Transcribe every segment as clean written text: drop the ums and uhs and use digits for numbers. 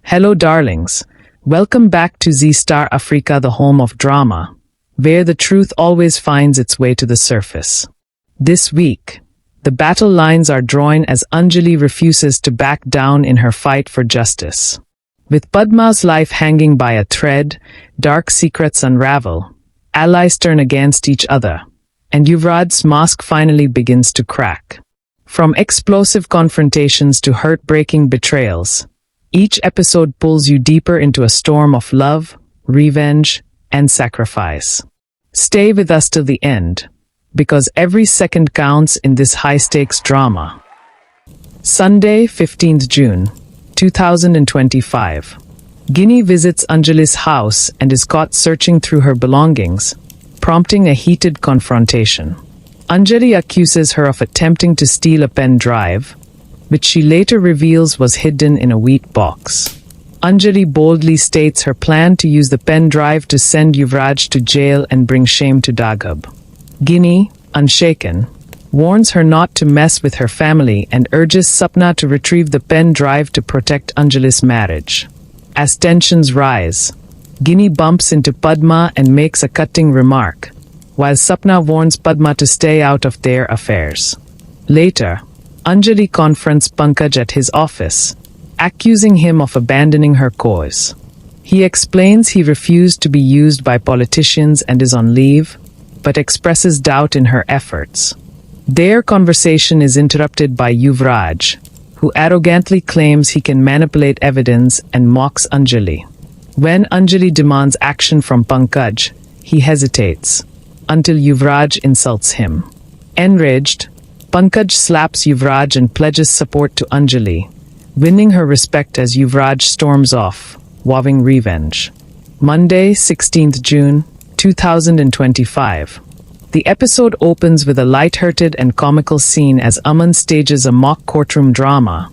Hello darlings, welcome back to Star Africa, the home of drama, where the truth always finds its way to the surface. This week, the battle lines are drawn as Anjali refuses to back down in her fight for justice. With Padma's life hanging by a thread, dark secrets unravel, allies turn against each other, and Yuvraj's mask finally begins to crack. From explosive confrontations to heartbreaking betrayals, each episode pulls you deeper into a storm of love, revenge, and sacrifice. Stay with us till the end, because every second counts in this high-stakes drama. Sunday, 15th June, 2025. Guinea visits Anjali's house and is caught searching through her belongings, prompting a heated confrontation. Anjali accuses her of attempting to steal a pen drive, which she later reveals was hidden in a wheat box. Anjali boldly states her plan to use the pen drive to send Yuvraj to jail and bring shame to Daghab. Guinea, unshaken, warns her not to mess with her family and urges Sapna to retrieve the pen drive to protect Anjali's marriage. As tensions rise, Guinea bumps into Padma and makes a cutting remark, while Sapna warns Padma to stay out of their affairs. Later, Anjali confronts Pankaj at his office, accusing him of abandoning her cause. He explains he refused to be used by politicians and is on leave, but expresses doubt in her efforts. Their conversation is interrupted by Yuvraj, who arrogantly claims he can manipulate evidence and mocks Anjali. When Anjali demands action from Pankaj, he hesitates, until Yuvraj insults him. Enraged, Pankaj slaps Yuvraj and pledges support to Anjali, winning her respect as Yuvraj storms off, vowing revenge. Monday, 16th June, 2025. The episode opens with a light-hearted and comical scene as Aman stages a mock courtroom drama,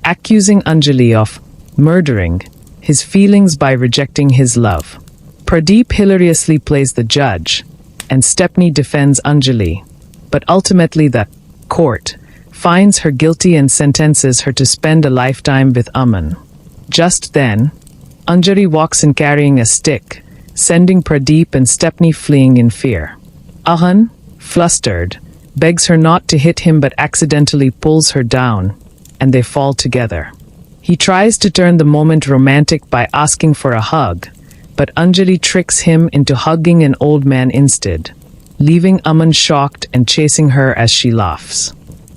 accusing Anjali of murdering his feelings by rejecting his love. Pradeep hilariously plays the judge, and Stepney defends Anjali, but ultimately the court finds her guilty and sentences her to spend a lifetime with Aman. Just then, Anjali walks in carrying a stick, sending Pradeep and Stepney fleeing in fear. Ahan, flustered, begs her not to hit him but accidentally pulls her down, and they fall together. He tries to turn the moment romantic by asking for a hug, but Anjali tricks him into hugging an old man instead, leaving Aman shocked and chasing her as she laughs.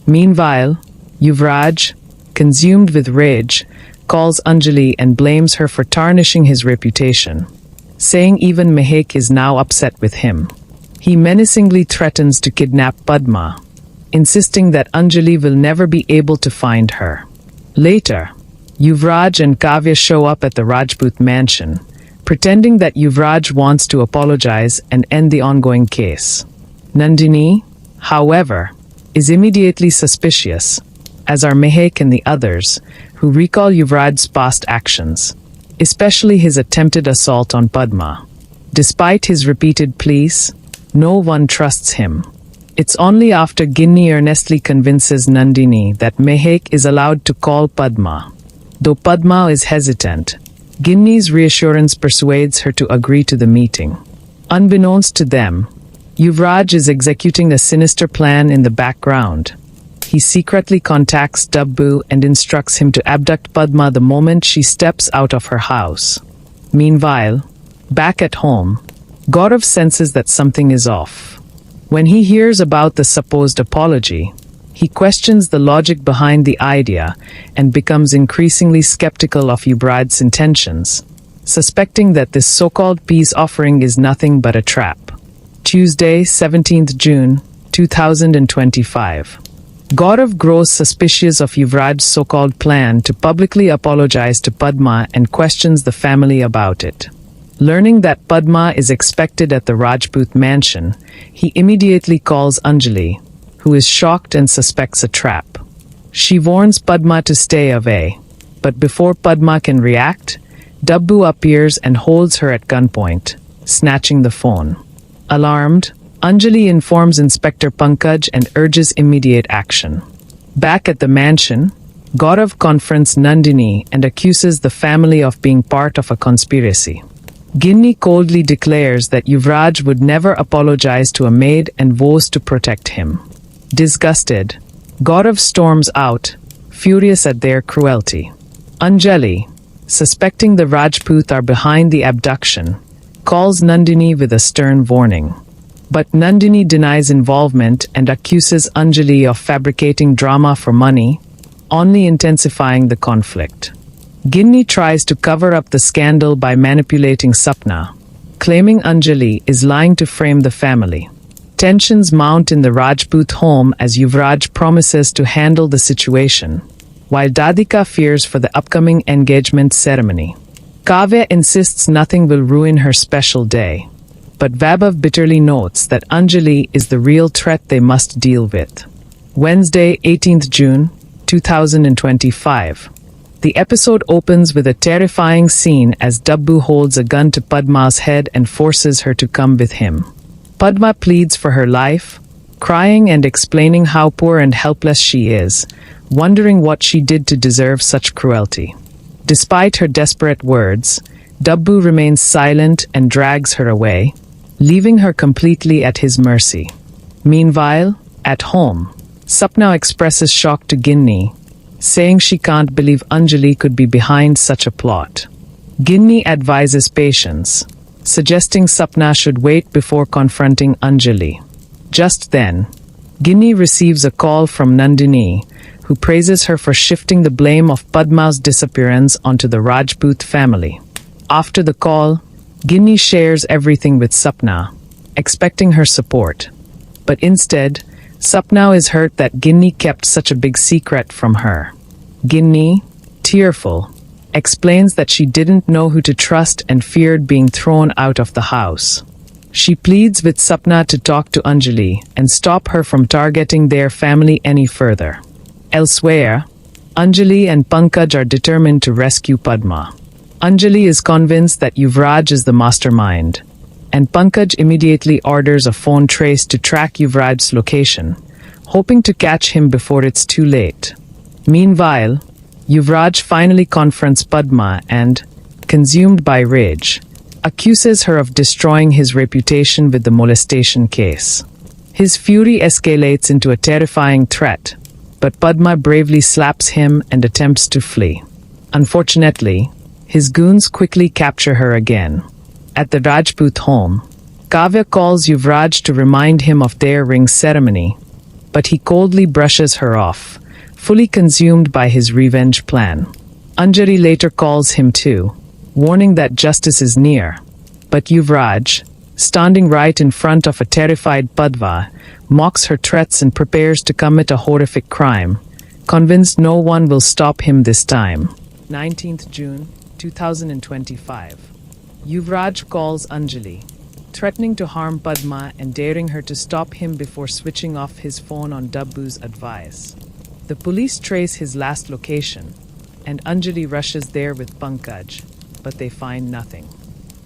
Meanwhile, Yuvraj, consumed with rage, calls Anjali and blames her for tarnishing his reputation, saying even Mehek is now upset with him. He menacingly threatens to kidnap Padma, insisting that Anjali will never be able to find her. Later, Yuvraj and Kavya show up at the Rajput mansion, pretending that Yuvraj wants to apologize and end the ongoing case. Nandini, however, is immediately suspicious, as are Mehek and the others, who recall Yuvraj's past actions, especially his attempted assault on Padma. Despite his repeated pleas, no one trusts him. It's only after Guinea earnestly convinces Nandini that Mehek is allowed to call Padma. Though Padma is hesitant, Guinea's reassurance persuades her to agree to the meeting. Unbeknownst to them, Yuvraj is executing a sinister plan in the background. He secretly contacts Dabbu and instructs him to abduct Padma the moment she steps out of her house. Meanwhile, back at home, Gaurav senses that something is off. When he hears about the supposed apology, he questions the logic behind the idea and becomes increasingly skeptical of Yuvraj's intentions, suspecting that this so-called peace offering is nothing but a trap. Tuesday, 17th June, 2025. Gaurav grows suspicious of Yuvraj's so-called plan to publicly apologize to Padma and questions the family about it. Learning that Padma is expected at the Rajput mansion, he immediately calls Anjali, who is shocked and suspects a trap. She warns Padma to stay away, but before Padma can react, Dabbu appears and holds her at gunpoint, snatching the phone. Alarmed, Anjali informs Inspector Pankaj and urges immediate action. Back at the mansion, Gaurav confronts Nandini and accuses the family of being part of a conspiracy. Ginni coldly declares that Yuvraj would never apologize to a maid and vows to protect him. Disgusted, Gaurav storms out, furious at their cruelty. Anjali, suspecting the Rajput are behind the abduction, calls Nandini with a stern warning. But Nandini denies involvement and accuses Anjali of fabricating drama for money, only intensifying the conflict. Ginni tries to cover up the scandal by manipulating Sapna, claiming Anjali is lying to frame the family. Tensions mount in the Rajput home as Yuvraj promises to handle the situation, while Dadika fears for the upcoming engagement ceremony. Kavya insists nothing will ruin her special day, but Vaibhav bitterly notes that Anjali is the real threat they must deal with. Wednesday, 18th June, 2025. The episode opens with a terrifying scene as Dabbu holds a gun to Padma's head and forces her to come with him. Padma pleads for her life, crying and explaining how poor and helpless she is, wondering what she did to deserve such cruelty. Despite her desperate words, Dabbu remains silent and drags her away, leaving her completely at his mercy. Meanwhile, at home, Sapna expresses shock to Ginni, saying she can't believe Anjali could be behind such a plot. Ginni advises patience, suggesting Sapna should wait before confronting Anjali. Just then, Ginni receives a call from Nandini, who praises her for shifting the blame of Padma's disappearance onto the Rajput family. After the call, Ginni shares everything with Sapna, expecting her support. But instead, Sapna is hurt that Ginni kept such a big secret from her. Ginni, tearful, explains that she didn't know who to trust and feared being thrown out of the house. She pleads with Sapna to talk to Anjali and stop her from targeting their family any further. Elsewhere, Anjali and Pankaj are determined to rescue Padma. Anjali is convinced that Yuvraj is the mastermind, and Pankaj immediately orders a phone trace to track Yuvraj's location, hoping to catch him before it's too late. Meanwhile, Yuvraj finally confronts Padma and, consumed by rage, accuses her of destroying his reputation with the molestation case. His fury escalates into a terrifying threat, but Padma bravely slaps him and attempts to flee. Unfortunately, his goons quickly capture her again. At the Rajput home, Kavya calls Yuvraj to remind him of their ring ceremony, but he coldly brushes her off, fully consumed by his revenge plan. Anjali later calls him too, warning that justice is near. But Yuvraj, standing right in front of a terrified Padma, mocks her threats and prepares to commit a horrific crime, convinced no one will stop him this time. 19th June, 2025. Yuvraj calls Anjali, threatening to harm Padma and daring her to stop him before switching off his phone on Dabbu's advice. The police trace his last location, and Anjali rushes there with Pankaj, but they find nothing.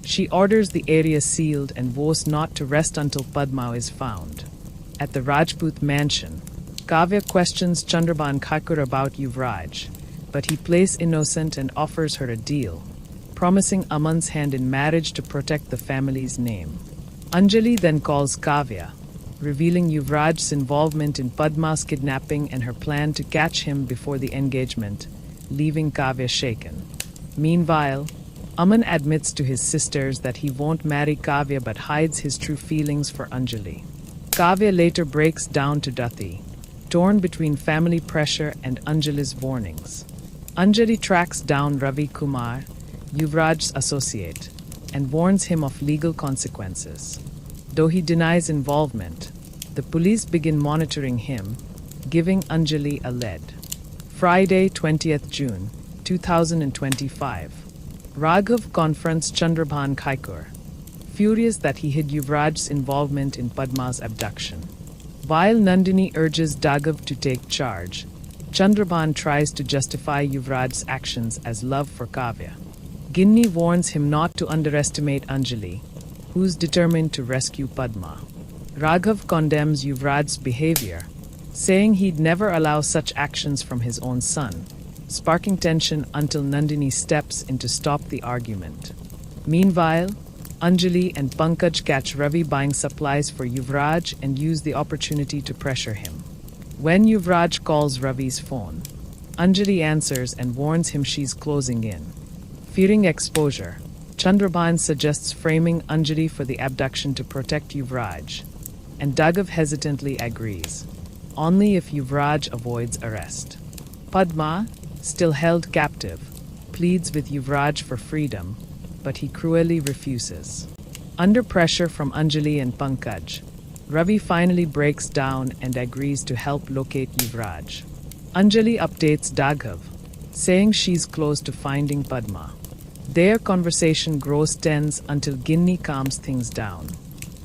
She orders the area sealed and vows not to rest until Padma is found. At the Rajput mansion, Kavya questions Chandraban Kaikur about Yuvraj, but he plays innocent and offers her a deal, promising Aman's hand in marriage to protect the family's name. Anjali then calls Kavya, revealing Yuvraj's involvement in Padma's kidnapping and her plan to catch him before the engagement, leaving Kavya shaken. Meanwhile, Aman admits to his sisters that he won't marry Kavya but hides his true feelings for Anjali. Kavya later breaks down to Dati, torn between family pressure and Anjali's warnings. Anjali tracks down Ravi Kumar, Yuvraj's associate, and warns him of legal consequences. Though he denies involvement, the police begin monitoring him, giving Anjali a lead. Friday, 20th June, 2025. Raghav confronts Chandraban Kaikur, furious that he hid Yuvraj's involvement in Padma's abduction. While Nandini urges Raghav to take charge, Chandraban tries to justify Yuvraj's actions as love for Kavya. Ginni warns him not to underestimate Anjali, who's determined to rescue Padma. Raghav condemns Yuvraj's behavior, saying he'd never allow such actions from his own son, sparking tension until Nandini steps in to stop the argument. Meanwhile, Anjali and Pankaj catch Ravi buying supplies for Yuvraj and use the opportunity to pressure him. When Yuvraj calls Ravi's phone, Anjali answers and warns him she's closing in. Fearing exposure, Chandraban suggests framing Anjali for the abduction to protect Yuvraj, and Dagav hesitantly agrees, only if Yuvraj avoids arrest. Padma, still held captive, pleads with Yuvraj for freedom, but he cruelly refuses. Under pressure from Anjali and Pankaj, Ravi finally breaks down and agrees to help locate Yuvraj. Anjali updates Dagav, saying she's close to finding Padma. Their conversation grows tense until Ginni calms things down.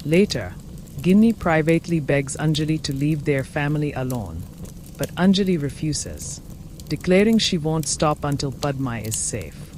Later, Ginni privately begs Anjali to leave their family alone, but Anjali refuses, declaring she won't stop until Padma is safe.